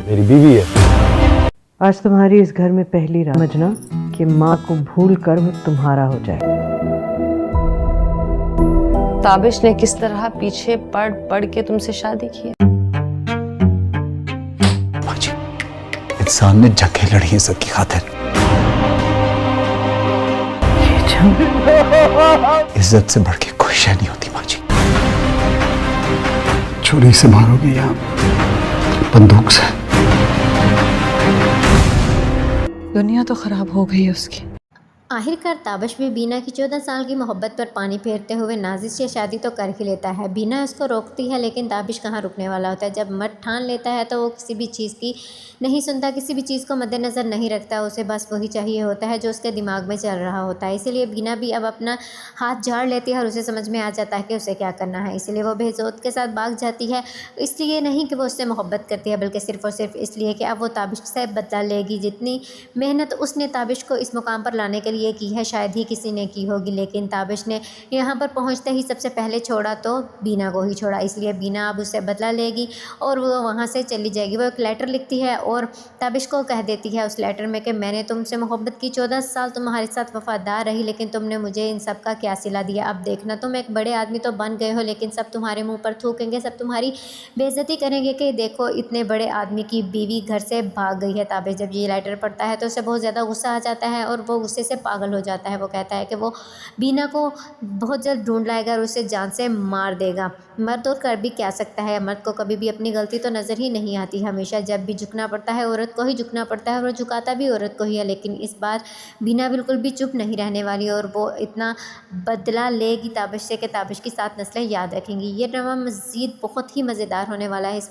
मेरी बीवी है। आज तुम्हारी इस घर में पहली रात, समझना कि माँ को भूल कर वो तुम्हारा हो जाए। ताबिश ने किस तरह पीछे पड़ पड़ के तुमसे शादी की? माँ जी, इंसान ने जंगें लड़ी हैं सबकी खातिर। इज्जत से बढ़ के कोई शय नहीं होती माँ जी। छुरी से मारोगे या बंदूक से? दुनिया तो खराब हो गई है उसकी। आखिरकार ताबिश भी बीना की 14 साल की मोहब्बत पर पानी फेरते हुए नाजिश से शादी तो कर ही लेता है। बीना उसको रोकती है लेकिन ताबिश कहाँ रुकने वाला होता है। जब मर्द ठान लेता है तो वो किसी भी चीज़ की नहीं सुनता, किसी भी चीज़ को मद्देनज़र नहीं रखता। उसे बस वही चाहिए होता है जो उसके दिमाग में चल रहा होता है। इसीलिए बीना भी अब अपना हाथ झाड़ लेती है और उसे समझ में आ जाता है कि उसे क्या करना है। इसीलिए वो बेज़ोत के साथ भाग जाती है। इसलिए नहीं कि वो उससे मोहब्बत करती है, बल्कि सिर्फ़ और सिर्फ इसलिए कि अब वो ताबिश से बदला लेगी। जितनी मेहनत उसने ताबिश को इस मुकाम पर लाने के लिए की है शायद ही किसी ने की होगी, लेकिन ताबिश ने यहाँ पर पहुँचते ही सबसे पहले छोड़ा तो बीना को ही छोड़ा। इसलिए बीना अब उससे बदला लेगी और वो वहाँ से चली जाएगी। वो एक लेटर लिखती है और ताबिश को कह देती है उस लेटर में कि मैंने तुमसे मोहब्बत की, 14 साल तुम्हारे साथ वफादार रही, लेकिन तुमने मुझे इन सब का क्या सिला दिया। अब देखना, तुम एक बड़े आदमी तो बन गए हो, लेकिन सब तुम्हारे मुँह पर थूकेंगे, सब तुम्हारी बेइज्जती करेंगे कि देखो इतने बड़े आदमी की बीवी घर से भाग गई है। ताबिश जब ये लेटर पढ़ता है तो उसे बहुत ज़्यादा गुस्सा आ जाता है और वो गुस्से से पागल हो जाता है। वो कहता है कि वो बीना को बहुत जल्द ढूंढ लाएगा और उसे जान से मार देगा। मर्द और कर भी क्या सकता है, मर्द को कभी भी अपनी गलती तो नज़र ही नहीं आती। हमेशा जब भी झुकना पड़ता है औरत को ही झुकना पड़ता है और वो झुकाता भी औरत को ही है। लेकिन इस बार बीना बिल्कुल भी चुप नहीं रहने वाली और वो इतना बदला लेगी ताबिश से कि ताबिश की 7 नस्लें याद रखेंगी। ये ड्रामा मज़ीद बहुत ही मज़ेदार होने वाला है। इस